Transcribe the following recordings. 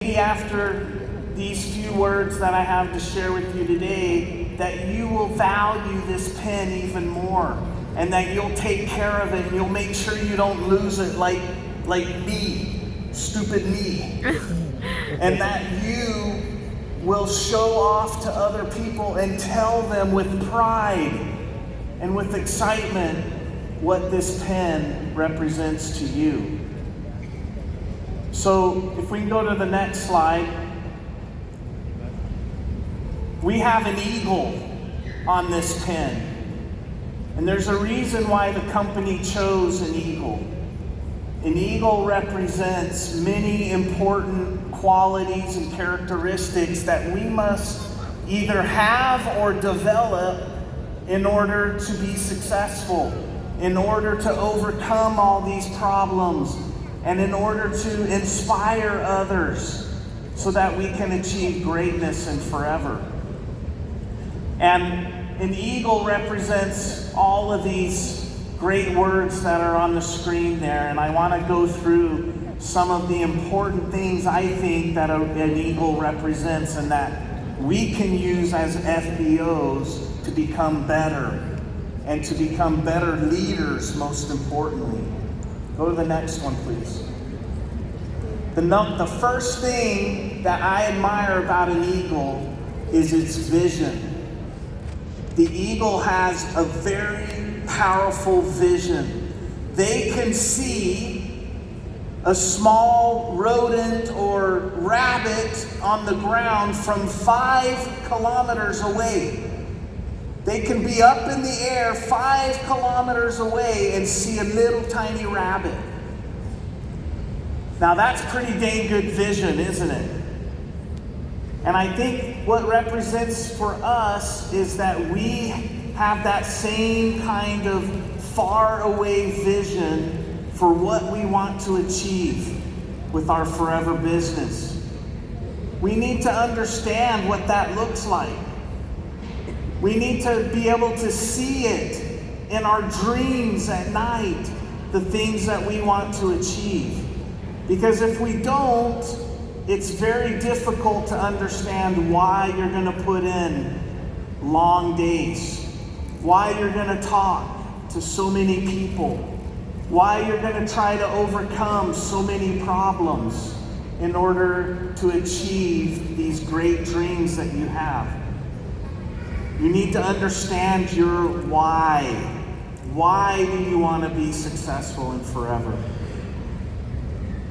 Maybe after these few words that I have to share with you today, that you will value this pen even more, and that you'll take care of it, and you'll make sure you don't lose it like me, stupid me. And that you will show off to other people and tell them with pride and with excitement what this pen represents to you. So if we can go to the next slide. We have an eagle on this pen. And there's a reason why the company chose an eagle. An eagle represents many important qualities and characteristics that we must either have or develop in order to be successful, in order to overcome all these problems, and in order to inspire others so that we can achieve greatness and forever. And an eagle represents all of these great words that are on the screen there, and I want to go through some of the important things I think that an eagle represents and that we can use as FBOs to become better and to become better leaders, most importantly. Go to the next one, please. The first thing that I admire about an eagle is its vision. The eagle has a very powerful vision. They can see a small rodent or rabbit on the ground from 5 kilometers away. They can be up in the air 5 kilometers away and see a little tiny rabbit. Now that's pretty dang good vision, isn't it? And I think what represents for us is that we have that same kind of far away vision for what we want to achieve with our forever business. We need to understand what that looks like. We need to be able to see it in our dreams at night, the things that we want to achieve. Because if we don't, it's very difficult to understand why you're going to put in long days, why you're going to talk to so many people, why you're going to try to overcome so many problems in order to achieve these great dreams that you have. You need to understand your why. Why do you want to be successful and forever?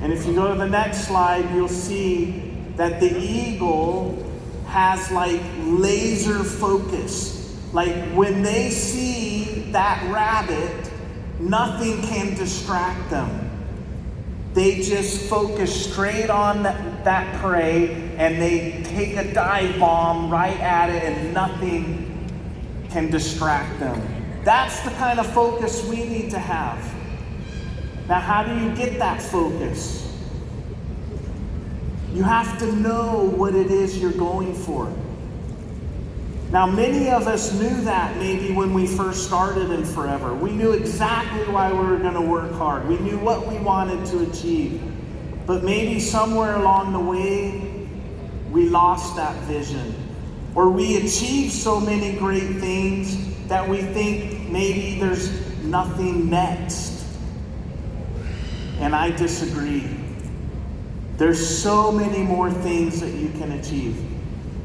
And if you go to the next slide, you'll see that the eagle has like laser focus. Like when they see that rabbit, nothing can distract them. They just focus straight on that prey, and they take a dive bomb right at it, and nothing can distract them. That's the kind of focus we need to have. Now, how do you get that focus? You have to know what it is you're going for. Now, many of us knew that maybe when we first started in Forever. We knew exactly why we were going to work hard. We knew what we wanted to achieve. But maybe somewhere along the way, we lost that vision. Or we achieved so many great things that we think maybe there's nothing next. And I disagree. There's so many more things that you can achieve.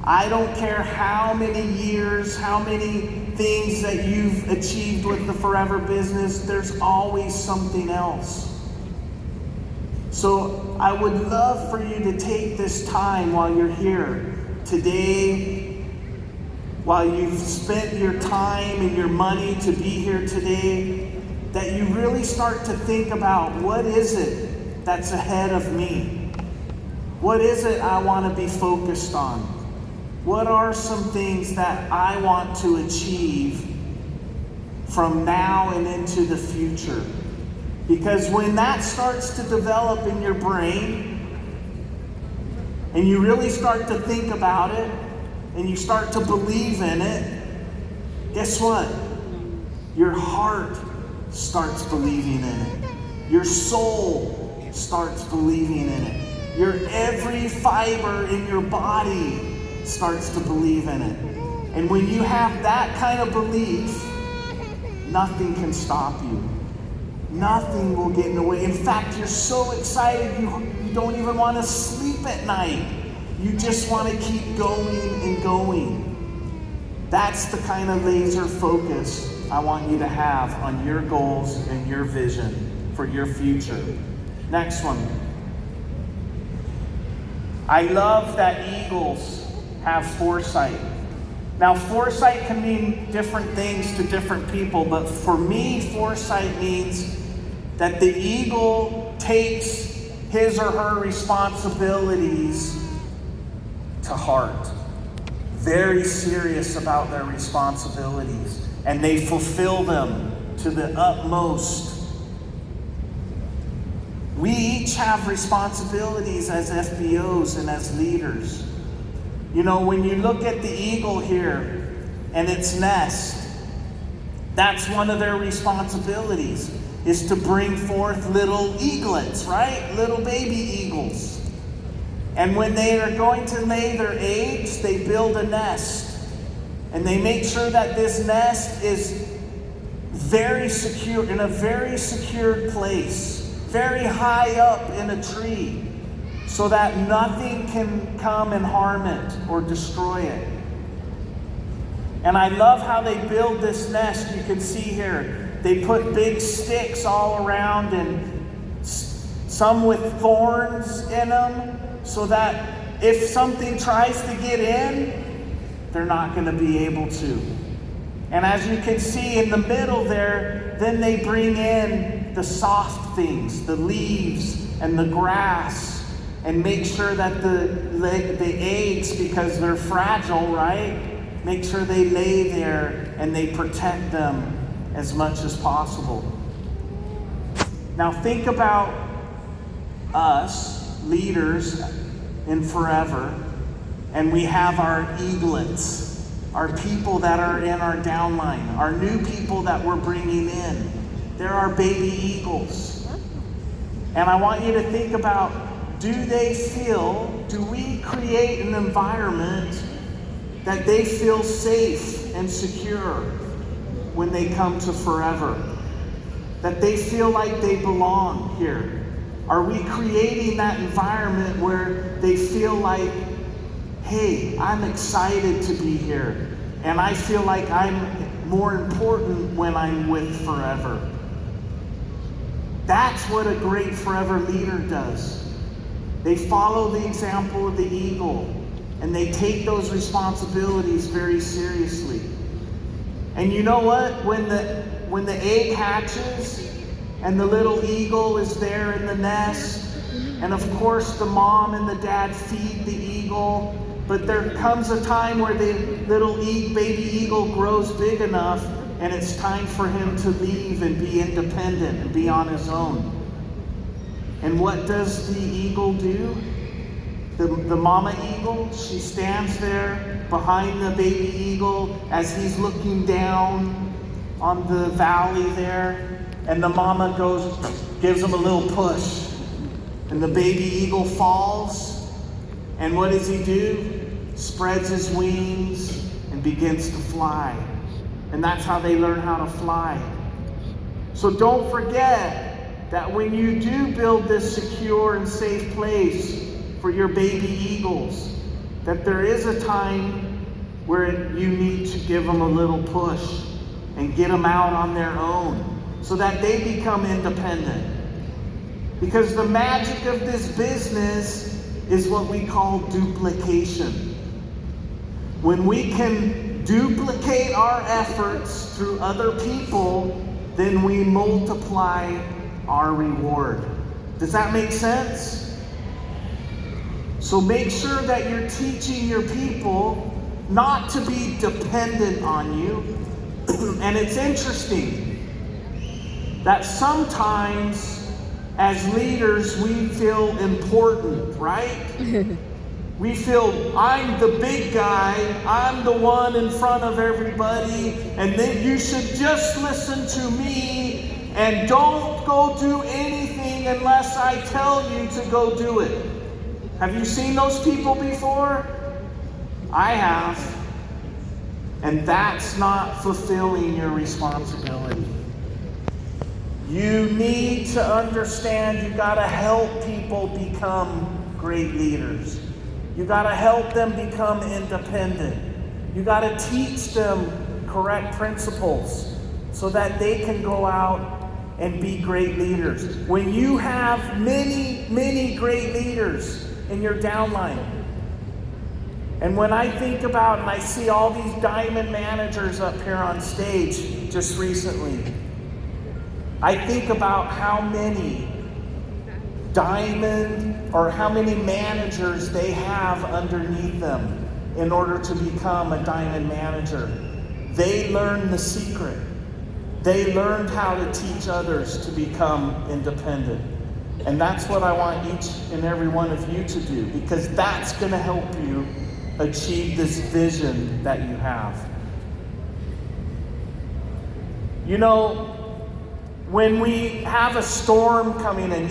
I don't care how many years, how many things that you've achieved with the Forever business, there's always something else. So I would love for you to take this time while you're here today, while you've spent your time and your money to be here today, that you really start to think about what is it that's ahead of me? What is it I want to be focused on? What are some things that I want to achieve from now and into the future? Because when that starts to develop in your brain, and you really start to think about it, and you start to believe in it, guess what? Your heart starts believing in it. Your soul starts believing in it. Your every fiber in your body starts to believe in it. And when you have that kind of belief, nothing can stop you. Nothing will get in the way. In fact, you're so excited you don't even want to sleep at night. You just want to keep going and going. That's the kind of laser focus I want you to have on your goals and your vision for your future. Next one. I love that eagles have foresight. Now, foresight can mean different things to different people, but for me, foresight means that the eagle takes his or her responsibilities to heart. Very serious about their responsibilities, and they fulfill them to the utmost. We each have responsibilities as FBOs and as leaders. You know, when you look at the eagle here and its nest, that's one of their responsibilities, is to bring forth little eaglets, right? Little baby eagles. And when they are going to lay their eggs, they build a nest. And they make sure that this nest is very secure, in a very secured place, very high up in a tree, so that nothing can come and harm it or destroy it. And I love how they build this nest. You can see here, they put big sticks all around and some with thorns in them, so that if something tries to get in, they're not going to be able to. And as you can see in the middle there, then they bring in the soft things, the leaves and the grass, and make sure that the eggs, because they're fragile, right? Make sure they lay there and they protect them as much as possible. Now think about us, leaders in Forever, and we have our eaglets, our people that are in our downline, our new people that we're bringing in. They're our baby eagles. And I want you to think about, do we create an environment that they feel safe and secure when they come to Forever? That they feel like they belong here? Are we creating that environment where they feel like, hey, I'm excited to be here, and I feel like I'm more important when I'm with Forever? That's what a great Forever leader does. They follow the example of the eagle, and they take those responsibilities very seriously. And you know what? When the egg hatches and the little eagle is there in the nest, and of course the mom and the dad feed the eagle, but there comes a time where the little baby eagle grows big enough and it's time for him to leave and be independent and be on his own. And what does the eagle do? The mama eagle, she stands there behind the baby eagle as he's looking down on the valley there. And the mama gives him a little push. And the baby eagle falls. And what does he do? Spreads his wings and begins to fly. And that's how they learn how to fly. So don't forget that when you do build this secure and safe place for your baby eagles, that there is a time where you need to give them a little push and get them out on their own, so that they become independent. Because the magic of this business is what we call duplication. When we can duplicate our efforts through other people, then we multiply our reward. Does that make sense? So make sure that you're teaching your people not to be dependent on you. And it's interesting that sometimes as leaders we feel important, right? We feel, I'm the big guy, I'm the one in front of everybody, and then you should just listen to me and don't go do anything unless I tell you to go do it. Have you seen those people before? I have. And that's not fulfilling your responsibility. You need to understand you got to help people become great leaders. You got to help them become independent. You got to teach them correct principles so that they can go out and be great leaders. When you have many, many great leaders in your downline, and when I think about and I see all these diamond managers up here on stage just recently, I think about how many how many managers they have underneath them in order to become a diamond manager. They learned the secret. They learned how to teach others to become independent. And that's what I want each and every one of you to do, because that's going to help you achieve this vision that you have. You know, when we have a storm coming in,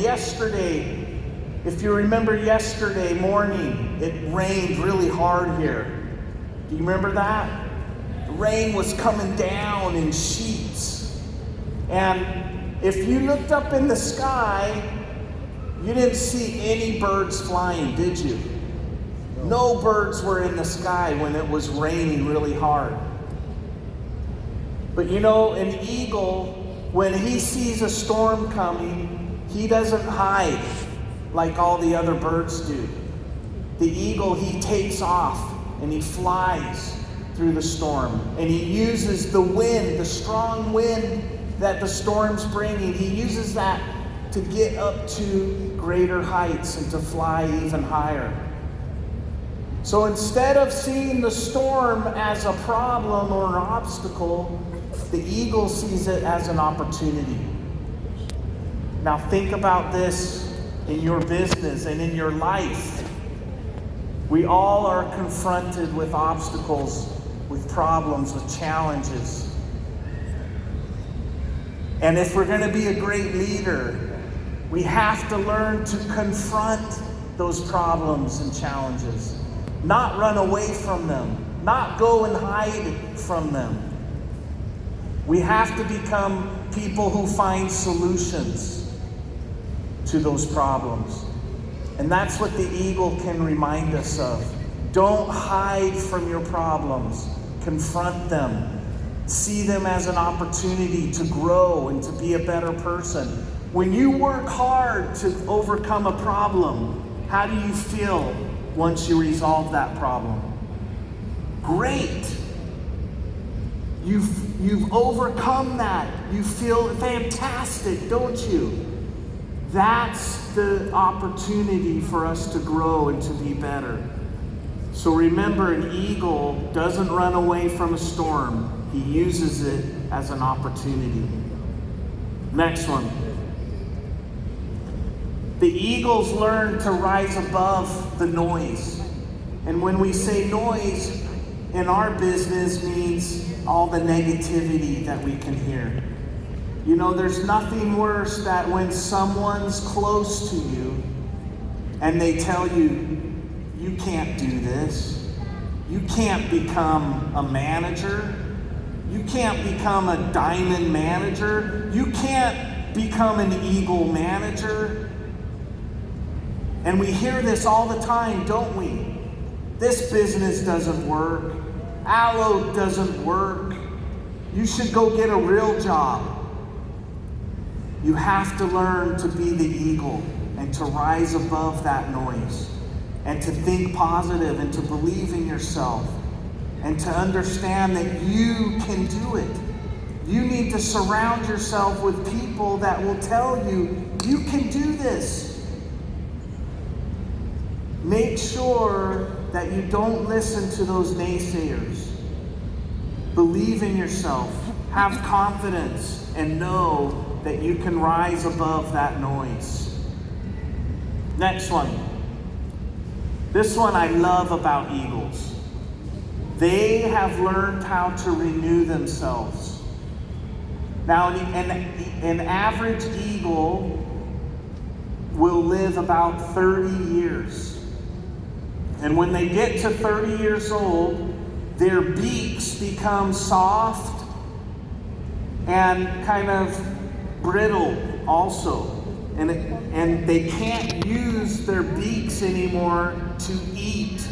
if you remember yesterday morning, it rained really hard here. Do you remember that? The rain was coming down in sheets. And if you looked up in the sky, you didn't see any birds flying, did you? No birds were in the sky when it was raining really hard. But you know, an eagle, when he sees a storm coming, he doesn't hide like all the other birds do. The eagle, he takes off and he flies through the storm. And he uses the wind, the strong wind that the storm's bringing, he uses that to get up to greater heights and to fly even higher. So instead of seeing the storm as a problem or an obstacle, the eagle sees it as an opportunity. Now think about this in your business and in your life. We all are confronted with obstacles, with problems, with challenges. And if we're going to be a great leader, we have to learn to confront those problems and challenges. Not run away from them. Not go and hide from them. We have to become people who find solutions to those problems. And that's what the eagle can remind us of. Don't hide from your problems. Confront them. See them as an opportunity to grow and to be a better person. When you work hard to overcome a problem, how do you feel once you resolve that problem? Great. You've overcome that. You feel fantastic, don't you? That's the opportunity for us to grow and to be better. So remember, an eagle doesn't run away from a storm. He uses it as an opportunity. Next one. The eagles learn to rise above the noise. And when we say noise, in our business means all the negativity that we can hear. You know, there's nothing worse than when someone's close to you and they tell you, you can't do this. You can't become a manager. You can't become a diamond manager. You can't become an eagle manager. And we hear this all the time, don't we? This business doesn't work. Aloe doesn't work. You should go get a real job. You have to learn to be the eagle and to rise above that noise and to think positive and to believe in yourself and to understand that you can do it. You need to surround yourself with people that will tell you, you can do this. Make sure that you don't listen to those naysayers. Believe in yourself. Have confidence and know that you can rise above that noise. Next one. This one I love about eagles. They have learned how to renew themselves. Now, an average eagle will live about 30 years. And when they get to 30 years old, their beaks become soft and kind of brittle also. And they can't use their beaks anymore to eat.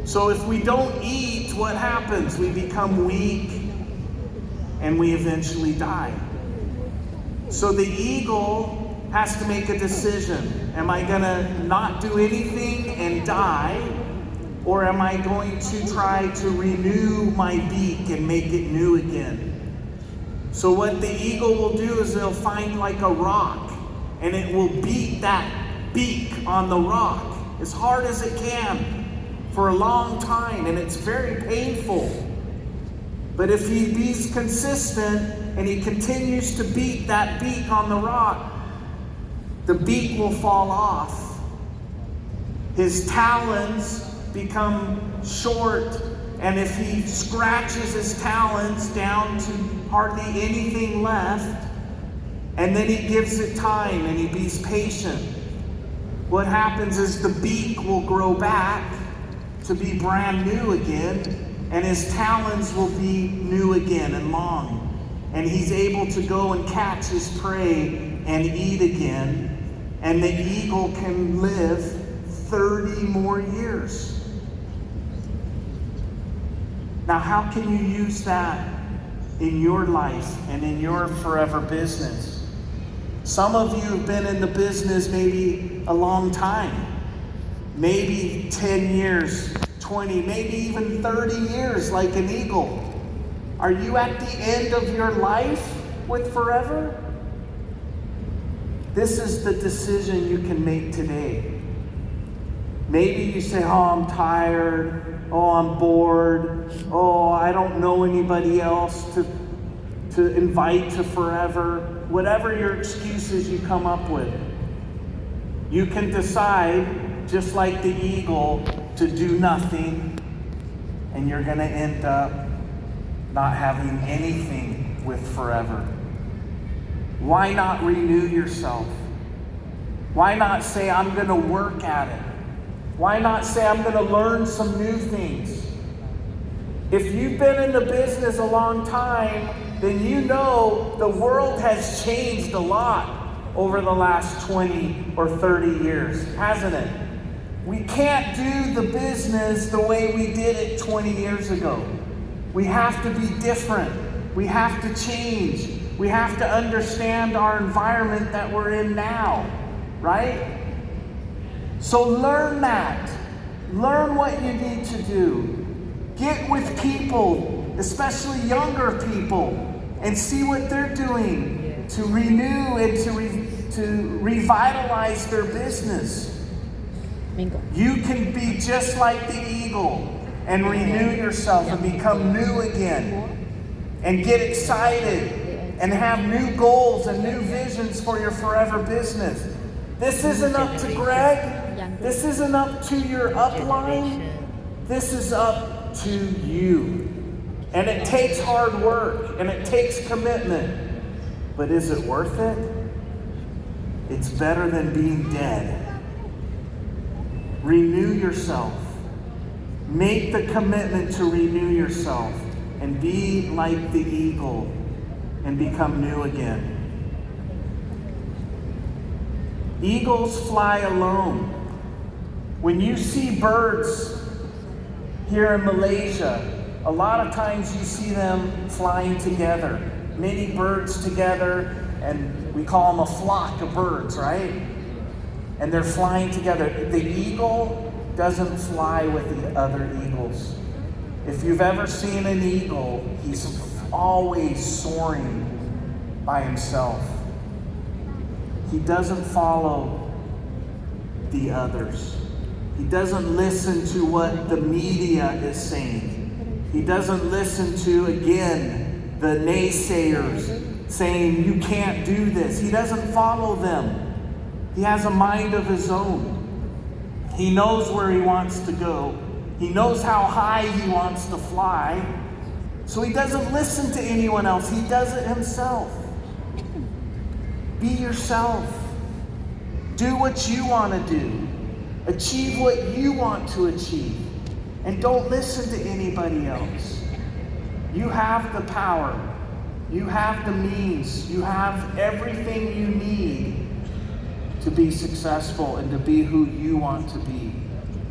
So if we don't eat, what happens? We become weak and we eventually die. So the eagle has to make a decision. Am I going to not do anything and die? Or am I going to try to renew my beak and make it new again? So what the eagle will do is they'll find like a rock, and it will beat that beak on the rock as hard as it can for a long time, and it's very painful. But if he's consistent and he continues to beat that beak on the rock, the beak will fall off. His talons become short, and if he scratches his talons down to hardly anything left, and then he gives it time and he be patient, what happens is the beak will grow back to be brand new again, and his talons will be new again and long. And he's able to go and catch his prey and eat again. And the eagle can live 30 more years. Now, how can you use that in your life and in your forever business? Some of you have been in the business maybe a long time. Maybe 10 years, 20, maybe even 30 years like an eagle. Are you at the end of your life with forever? This is the decision you can make today. Maybe you say, oh, I'm tired. Oh, I'm bored. Oh, I don't know anybody else to invite to forever. Whatever your excuses you come up with. You can decide, just like the eagle, to do nothing, and you're going to end up not having anything with forever. Why not renew yourself? Why not say, I'm going to work at it? Why not say, I'm going to learn some new things? If you've been in the business a long time, then you know the world has changed a lot over the last 20 or 30 years, hasn't it? We can't do the business the way we did it 20 years ago. We have to be different. We have to change. We have to understand our environment that we're in now, right? So learn that. Learn what you need to do. Get with people, especially younger people, and see what they're doing to renew and to revitalize their business. You can be just like the eagle and renew yourself and become new again and get excited and have new goals and new visions for your forever business. This isn't up to Gregg. This isn't up to your upline. This is up to you. And it takes hard work and it takes commitment. But is it worth it? It's better than being dead. Renew yourself. Make the commitment to renew yourself and be like the eagle and become new again. Eagles fly alone. When you see birds here in Malaysia, a lot of times you see them flying together. Many birds together, and we call them a flock of birds, right? And they're flying together. The eagle doesn't fly with the other eagles. If you've ever seen an eagle, he's always soaring by himself. He doesn't follow the others. He doesn't listen to what the media is saying. He doesn't listen to, again, the naysayers saying, you can't do this. He doesn't follow them. He has a mind of his own. He knows where he wants to go. He knows how high he wants to fly. So he doesn't listen to anyone else. He does it himself. Be yourself. Do what you want to do. Achieve what you want to achieve. And don't listen to anybody else. You have the power. You have the means. You have everything you need to be successful and to be who you want to be.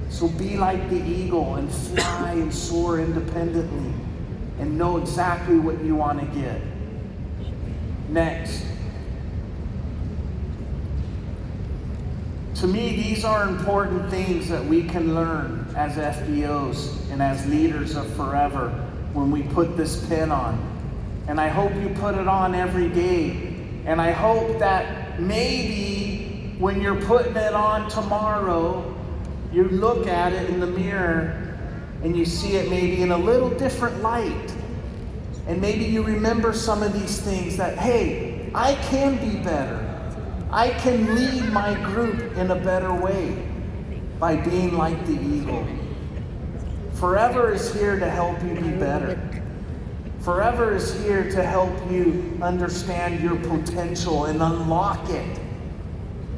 So be like the eagle and fly and soar independently and know exactly what you want to get. Next. To me, these are important things that we can learn as FBOs and as leaders of Forever when we put this pin on. And I hope you put it on every day. And I hope that maybe when you're putting it on tomorrow, you look at it in the mirror and you see it maybe in a little different light. And maybe you remember some of these things that, hey, I can be better. I can lead my group in a better way by being like the eagle. Forever is here to help you be better. Forever is here to help you understand your potential and unlock it.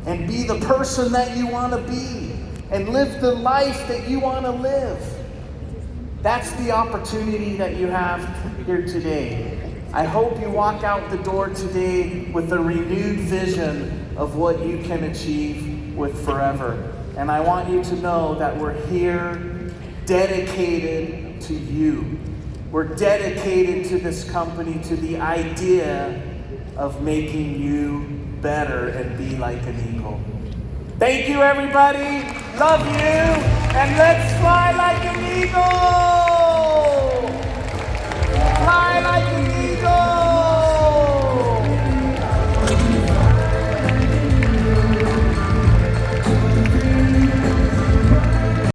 And be the person that you want to be. And live the life that you want to live. That's the opportunity that you have here today. I hope you walk out the door today with a renewed vision of what you can achieve with Forever. And I want you to know that we're here dedicated to you. We're dedicated to this company, to the idea of making you better and be like an eagle. Thank you, everybody. Love you.